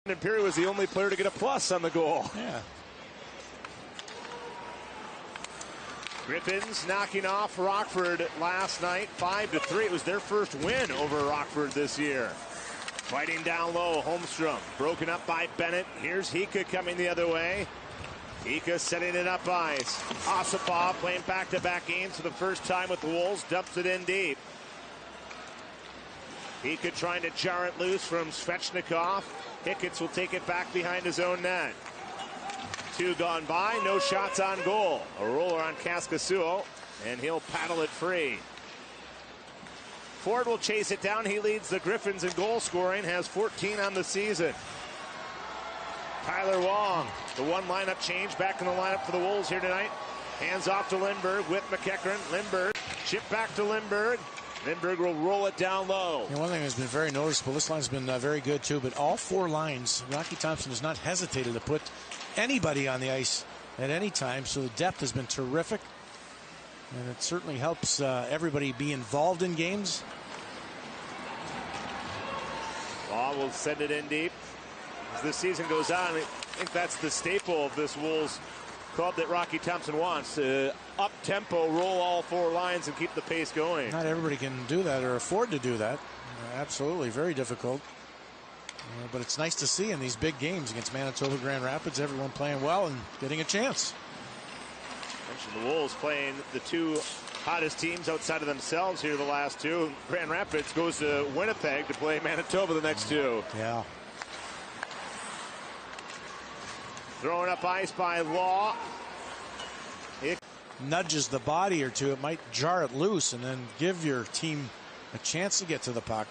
And Perry was the only player to get a plus on the goal. Yeah. Griffins knocking off Rockford last night, 5-3. It was their first win over Rockford this year. Fighting down low, Holmstrom broken up by Bennett. Here's Hika coming the other way. Hika setting it up ice. Osipov playing back-to-back games for the first time with the Wolves. Dumps it in deep. Hika trying to jar it loose from Svechnikov. Hicketts will take it back behind his own net. 2 gone by, no shots on goal. A roller on Kaskisuo, and he'll paddle it free. Ford will chase it down. He leads the Griffins in goal scoring, has 14 on the season. Tyler Wong, the one lineup change, back in the lineup for the Wolves here tonight. Hands off to Lindbergh with McEachran. Lindbergh, chip back to Lindbergh. Lindbergh will roll it down low. And one thing that's been very noticeable, this line's been very good too, but all 4 lines, Rocky Thompson has not hesitated to put anybody on the ice at any time, so the depth has been terrific, and it certainly helps everybody be involved in games. Law will send it in deep. As this season goes on, I think that's the staple of this Wolves club that Rocky Thompson wants. Up-tempo, roll all 4 lines and keep the pace going. Not everybody can do that or afford to do that. Absolutely, very difficult. But it's nice to see in these big games against Manitoba, Grand Rapids, everyone playing well and getting a chance. Mentioned the Wolves playing the 2 hottest teams outside of themselves here the last 2. Grand Rapids goes to Winnipeg to play Manitoba the next 2. Yeah. Throwing up ice by Lough. It nudges the body or two. It might jar it loose and then give your team a chance to get to the puck.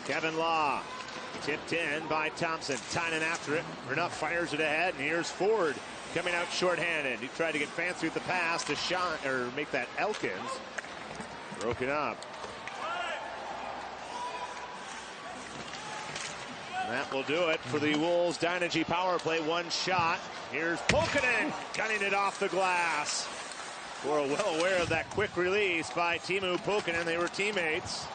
Kevin Lough tipped in by Thompson. Tynan after it. Renuff fires it ahead, and here's Ford coming out shorthanded. He tried to get fancy with the pass to shot or make that Elkins. Broken up. And that will do it for the Wolves Dynegy power play. 1 shot. Here's Pulkkinen gunning it off the glass. We're well aware of that quick release by Teemu Pulkkinen. They were teammates.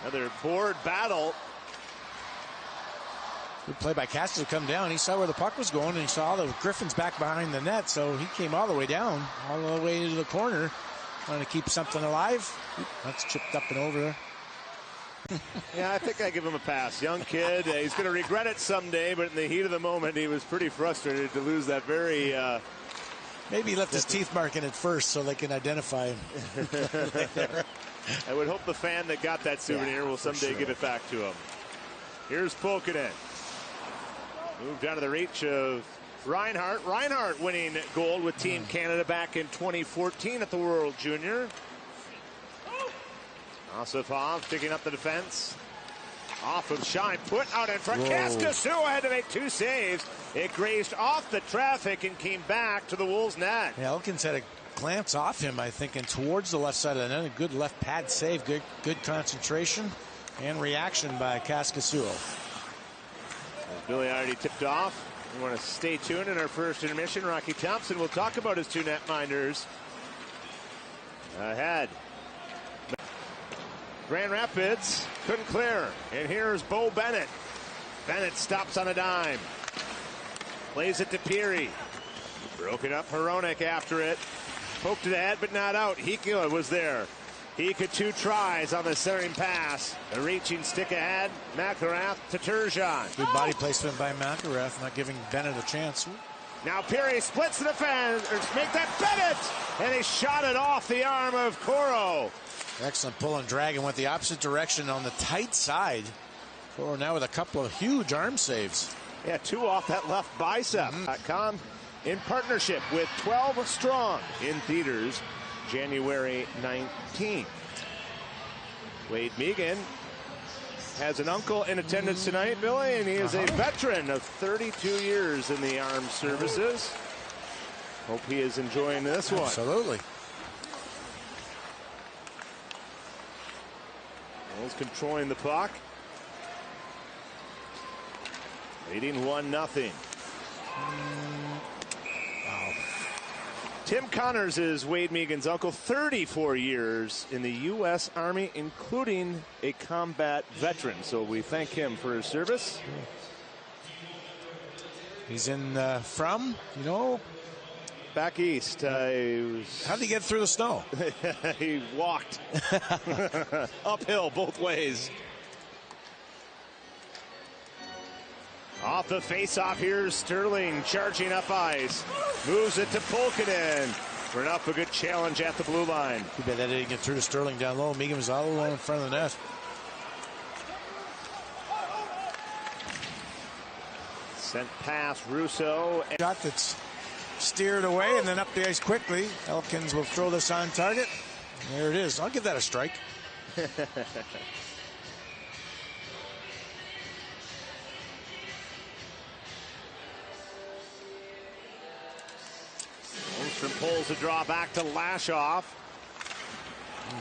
Another board battle. Good play by Castle to come down. He saw where the puck was going, and he saw the Griffins back behind the net, so he came all the way down, all the way into the corner, trying to keep something alive. That's chipped up and over there. Yeah, I think I give him a pass. Young kid. He's going to regret it someday, but in the heat of the moment, he was pretty frustrated to lose that very... Maybe he left his teeth mark in it first so they can identify him. I would hope the fan that got that souvenir will someday give it back to him. Here's Pulkkinen. Moved out of the reach of Reinhart. Reinhart winning gold with Team Canada back in 2014 at the World Junior. Osipov picking up the defense. Off of Shine, put out in front. Kaskisuo had to make 2 saves. It grazed off the traffic and came back to the Wolves net. Yeah, Elkins had a glance off him, I think, and towards the left side of the net. A good left pad save, good concentration and reaction by Kaskisuo. Billy already tipped off. We want to stay tuned in our first intermission. Rocky Thompson will talk about his 2 netminders ahead. Grand Rapids couldn't clear. And here's Bo Bennett. Bennett stops on a dime. Plays it to Peary. Broken up Hronek after it. Poked it ahead, but not out. Hika was there. Hika 2 tries on the centering pass. A reaching stick ahead. McIlrath to Turgeon. Good body placement by McIlrath, not giving Bennett a chance. Now Peary splits the defense. Make that Bennett! And he shot it off the arm of Coro. Excellent pull and drag and went the opposite direction on the tight side. Coro now with a couple of huge arm saves. Yeah, 2 off that left bicep. .com in partnership with 12 Strong in theaters January 19th. Wade Megan has an uncle in attendance tonight, Billy, and he is a veteran of 32 years in the armed services. Hope he is enjoying this one. Absolutely. Wolves controlling the puck. Leading 1-0. Wow. Tim Connors is Wade Megan's uncle, 34 years in the U.S. Army, including a combat veteran. So we thank him for his service. He's in from, you know? Back east. How did he get through the snow? He walked uphill both ways. Off the face-off, here's Sterling charging up ice. Moves it to Polkinen. For enough, a good challenge at the blue line. Too bad that didn't get through to Sterling down low. Megan was all alone in front of the net. Sent past Russo. Shot that's steered away and then up the ice quickly. Elkins will throw this on target. There it is. I'll give that a strike. Holmstrom pulls the draw back to Lashoff.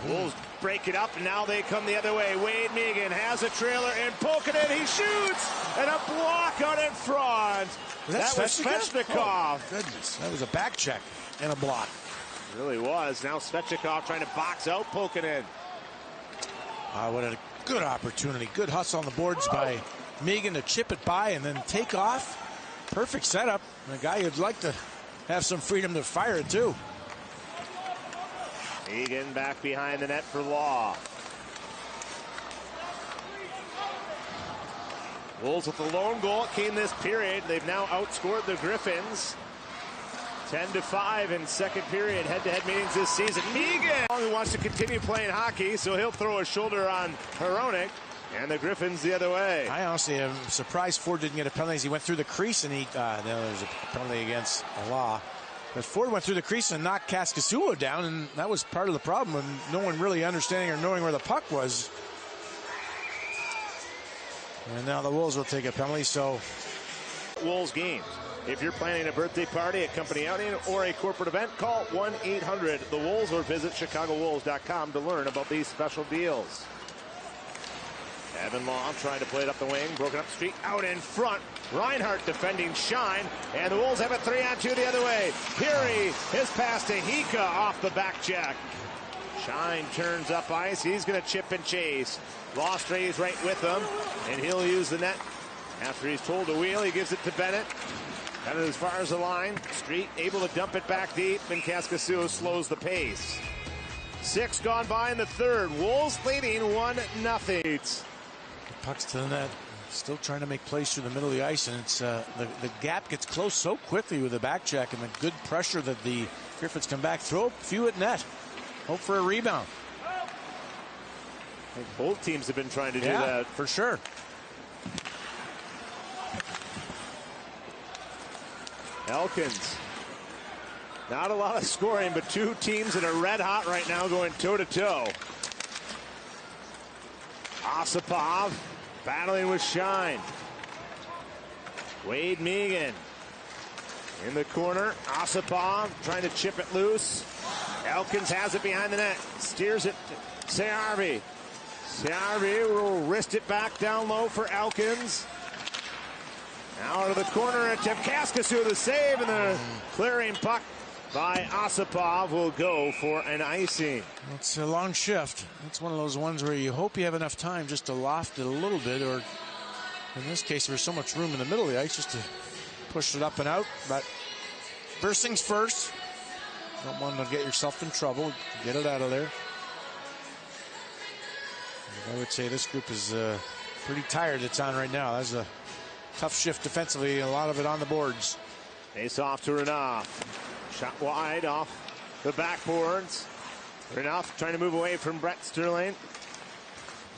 Wolves break it up, and now they come the other way. Wade Megan has a trailer, and Polkinen, he shoots! And a block out in front. That was Svechnikov. Oh, goodness. That was a back check and a block. It really was. Now Svechnikov trying to box out Polkinen. What a good opportunity. Good hustle on the boards by Megan to chip it by and then take off. Perfect setup. And a guy who'd like to have some freedom to fire it too. Megan back behind the net for Lough. Wolves with the lone goal came this period. They've now outscored the Griffins 10-5 in second period head-to-head meetings this season. Megan, who wants to continue playing hockey, so he'll throw a shoulder on Hronek, and the Griffins the other way. I honestly am surprised Ford didn't get a penalty as he went through the crease, and there's a penalty against Lough. But Ford went through the crease and knocked Kaskisuo down, and that was part of the problem, and no one really understanding or knowing where the puck was. And now the Wolves will take a penalty, so. Wolves games. If you're planning a birthday party, a company outing, or a corporate event, call 1-800-THE-WOLVES or visit ChicagoWolves.com to learn about these special deals. Evan Lough trying to play it up the wing, broken up street, out in front. Reinhart defending Shine, and the Wolves have a 3-on-2 the other way. Peary, his pass to Hika off the back check. Shine turns up ice, he's going to chip and chase. Lough stays right with him, and he'll use the net. After he's told to wheel, he gives it to Bennett. Kind of as far as the line. Street able to dump it back deep, and Kaskisuo slows the pace. 6 gone by in the third. Wolves leading 1-0. Pucks to the net. Still trying to make plays through the middle of the ice, and it's the gap gets close so quickly with the back check and the good pressure that the Griffins come back. Throw a few at net. Hope for a rebound. I think both teams have been trying to do that. For sure. Elkins. Not a lot of scoring, but two teams that are red hot right now going toe-to-toe. Osipov battling with Shine. Wade Megan in the corner. Osipov trying to chip it loose. Elkins has it behind the net. Steers it to Searvey. Searvey will wrist it back down low for Elkins. Now out of the corner attempt. Kaskisuo the save, and the clearing puck by Osipov will go for an icing. It's a long shift. It's one of those ones where you hope you have enough time just to loft it a little bit, or in this case there's so much room in the middle of the ice just to push it up and out. But first things first, don't want to get yourself in trouble. Get it out of there. I would say this group is pretty tired. It's on right now. That's a tough shift defensively, a lot of it on the boards. Face off to Renouf. Shot wide off the backboards. Renouf trying to move away from Brett Sterling.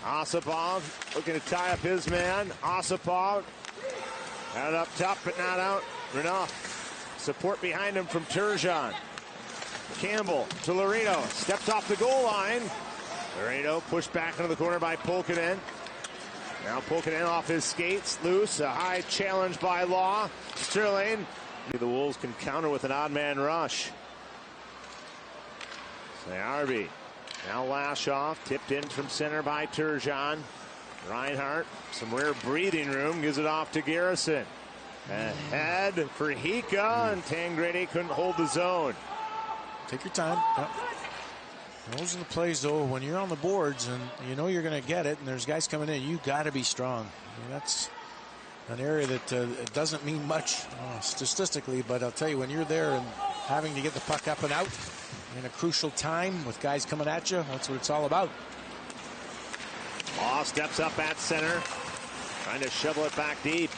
Osipov looking to tie up his man. Osipov out up top but not out. Renouf support behind him from Turgeon. Campbell to Laredo. Steps off the goal line. Laredo pushed back into the corner by Polkinen. Now Polkinen off his skates. Loose. A high challenge by Lough. Sterling. The Wolves can counter with an odd man rush. Searvey. Now Lashoff. Tipped in from center by Turgeon. Reinhart. Some rare breathing room. Gives it off to Garrison. Ahead for Hika, and Tangredi couldn't hold the zone. Take your time. Yep. Those are the plays, though, when you're on the boards and you know you're going to get it and there's guys coming in, you got to be strong. I mean, that's an area that it doesn't mean much statistically, but I'll tell you, when you're there and having to get the puck up and out in a crucial time with guys coming at you, that's what it's all about. Lough steps up at center, trying to shovel it back deep.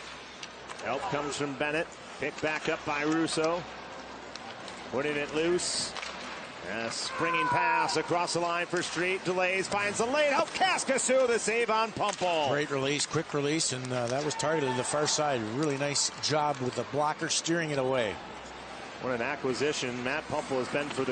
Help comes from Bennett. Picked back up by Russo. Putting it loose. A springing pass across the line for Street. Delays, finds the lane. Out Kaskisuo, the save on Pumple. Great release, quick release, and that was targeted to the far side. Really nice job with the blocker steering it away. What an acquisition Matt Pumple has been for the